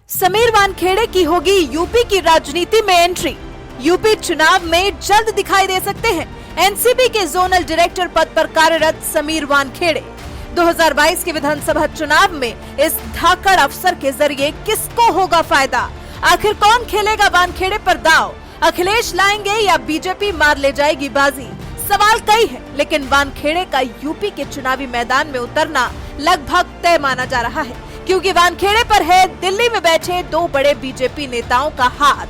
समीर वानखेड़े की होगी यूपी की राजनीति में एंट्री। यूपी चुनाव में जल्द दिखाई दे सकते हैं एनसीबी के जोनल डायरेक्टर पद पर कार्यरत समीर वानखेड़े। 2022 के विधानसभा चुनाव में इस धाकड़ अफसर के जरिए किसको होगा फायदा? आखिर कौन खेलेगा वानखेड़े पर दांव? अखिलेश लाएंगे या बीजेपी मार ले जाएगी बाजी? सवाल कई है, लेकिन वानखेड़े का यूपी के चुनावी मैदान में उतरना लगभग तय माना जा रहा है, क्योंकि वानखेड़े पर है दिल्ली में बैठे दो बड़े बीजेपी नेताओं का हाथ।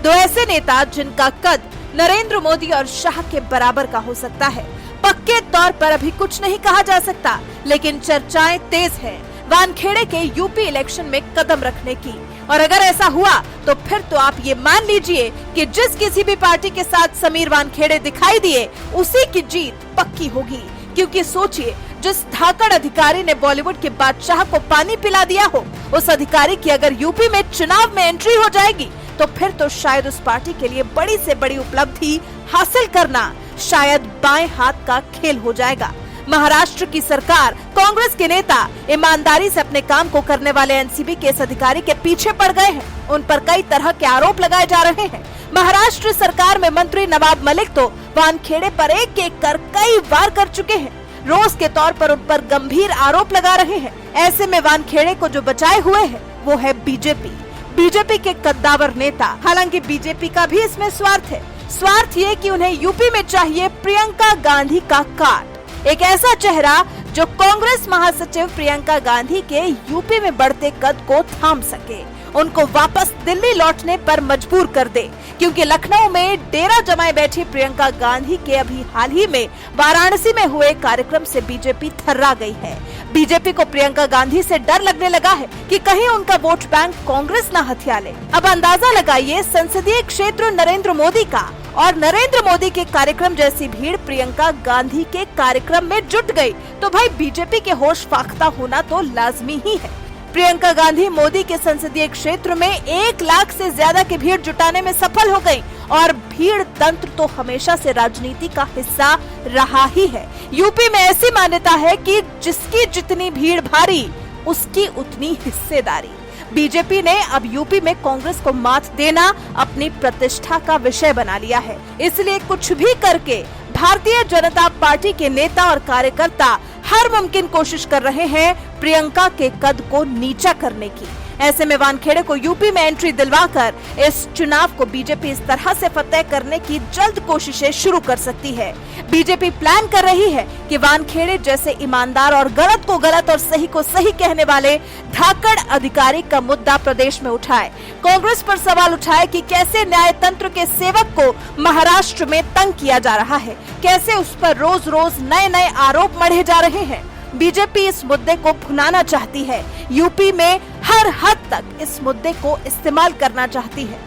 दो ऐसे नेता जिनका कद नरेंद्र मोदी और शाह के बराबर का हो सकता है। पक्के तौर पर अभी कुछ नहीं कहा जा सकता, लेकिन चर्चाएं तेज है वानखेड़े के यूपी इलेक्शन में कदम रखने की। और अगर ऐसा हुआ तो फिर तो आप ये मान लीजिए कि जिस किसी भी पार्टी के साथ समीर वानखेड़े दिखाई दिए उसी की जीत पक्की होगी। क्योंकि सोचिए, जिस धाकड़ अधिकारी ने बॉलीवुड के बादशाह को पानी पिला दिया हो, उस अधिकारी की अगर यूपी में चुनाव में एंट्री हो जाएगी तो फिर तो शायद उस पार्टी के लिए बड़ी से बड़ी उपलब्धि हासिल करना शायद बाएं हाथ का खेल हो जाएगा। महाराष्ट्र की सरकार, कांग्रेस के नेता ईमानदारी से अपने काम को करने वाले एनसीबी के इस अधिकारी के पीछे पड़ गए हैं। उन पर कई तरह के आरोप लगाए जा रहे हैं। महाराष्ट्र सरकार में मंत्री नवाब मलिक तो वानखेड़े पर एक एक कर कई बार कर चुके हैं। रोज के तौर पर उन पर गंभीर आरोप लगा रहे हैं। ऐसे में वानखेड़े को जो बचाए हुए है वो है बीजेपी के कद्दावर नेता। हालांकि बीजेपी का भी इसमें स्वार्थ है। स्वार्थ ये कि उन्हें यूपी में चाहिए प्रियंका गांधी का कार्ड, एक ऐसा चेहरा जो कांग्रेस महासचिव प्रियंका गांधी के यूपी में बढ़ते कद को थाम सके, उनको वापस दिल्ली लौटने पर मजबूर कर दे। क्योंकि लखनऊ में डेरा जमाए बैठी प्रियंका गांधी के अभी हाल ही में वाराणसी में हुए कार्यक्रम से बीजेपी थर्रा गई है। बीजेपी को प्रियंका गांधी से डर लगने लगा है कि कहीं उनका वोट बैंक कांग्रेस न हथिया ले। अब अंदाजा लगाइए, संसदीय क्षेत्र नरेंद्र मोदी का और नरेंद्र मोदी के कार्यक्रम जैसी भीड़ प्रियंका गांधी के कार्यक्रम में जुट गई तो भाई बीजेपी के होश फाख्ता होना तो लाजमी ही है। प्रियंका गांधी मोदी के संसदीय क्षेत्र में 1 लाख से ज्यादा की भीड़ जुटाने में सफल हो गयी और भीड़ तंत्र तो हमेशा से राजनीति का हिस्सा रहा ही है। यूपी में ऐसी मान्यता है कि जिसकी जितनी भीड़ भारी उसकी उतनी हिस्सेदारी। बीजेपी ने अब यूपी में कांग्रेस को मात देना अपनी प्रतिष्ठा का विषय बना लिया है। इसलिए कुछ भी करके भारतीय जनता पार्टी के नेता और कार्यकर्ता हर मुमकिन कोशिश कर रहे हैं प्रियंका के कद को नीचा करने की। ऐसे में वानखेड़े को यूपी में एंट्री दिलवाकर इस चुनाव को बीजेपी इस तरह से फतेह करने की जल्द कोशिशें शुरू कर सकती है। बीजेपी प्लान कर रही है कि वानखेड़े जैसे ईमानदार और गलत को गलत और सही को सही कहने वाले धाकड़ अधिकारी का मुद्दा प्रदेश में उठाए, कांग्रेस पर सवाल उठाए कि कैसे न्याय तंत्र के सेवक को महाराष्ट्र में तंग किया जा रहा है, कैसे उस पर रोज रोज नए नए आरोप मढ़े जा रहे हैं। बीजेपी इस मुद्दे को भुनाना चाहती है, यूपी में हर हद तक इस मुद्दे को इस्तेमाल करना चाहती है।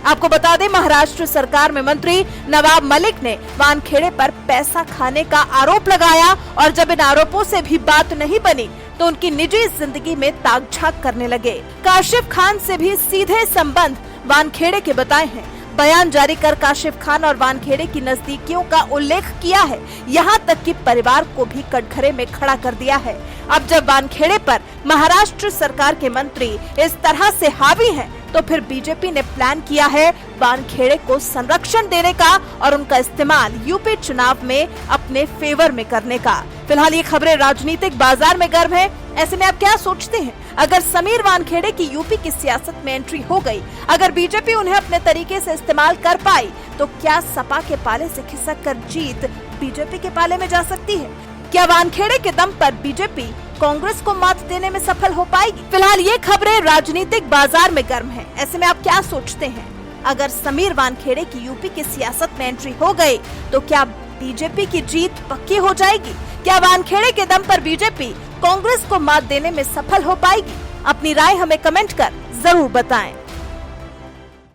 आपको बता दें, महाराष्ट्र सरकार में मंत्री नवाब मलिक ने वानखेड़े पर पैसा खाने का आरोप लगाया और जब इन आरोपों से भी बात नहीं बनी तो उनकी निजी जिंदगी में ताक झांक करने लगे। काशिफ खान से भी सीधे संबंध वानखेड़े के बताए हैं। बयान जारी कर काशिफ खान और वानखेड़े की नजदीकियों का उल्लेख किया है, यहाँ तक कि परिवार को भी कटघरे में खड़ा कर दिया है। अब जब वानखेड़े पर महाराष्ट्र सरकार के मंत्री इस तरह से हावी हैं, तो फिर बीजेपी ने प्लान किया है वानखेड़े को संरक्षण देने का और उनका इस्तेमाल यूपी चुनाव में अपने फेवर में करने का। फिलहाल ये खबरें राजनीतिक बाजार में गर्म है। ऐसे में आप क्या सोचते हैं, अगर समीर वानखेड़े की यूपी की सियासत में एंट्री हो गई, अगर बीजेपी उन्हें अपने तरीके से इस्तेमाल कर पाई, तो क्या सपा के पाले से खिसक कर जीत बीजेपी के पाले में जा सकती है? क्या वानखेड़े के दम पर बीजेपी कांग्रेस को मात देने में सफल हो पाएगी? फिलहाल ये खबरें राजनीतिक बाजार में गर्म है। ऐसे में आप क्या सोचते हैं, अगर समीर वानखेड़े की यूपी की सियासत में एंट्री हो गई तो क्या बीजेपी की जीत पक्की हो जाएगी? क्या वानखेड़े के दम पर बीजेपी कांग्रेस को मात देने में सफल हो पाएगी? अपनी राय हमें कमेंट कर जरूर बताएं।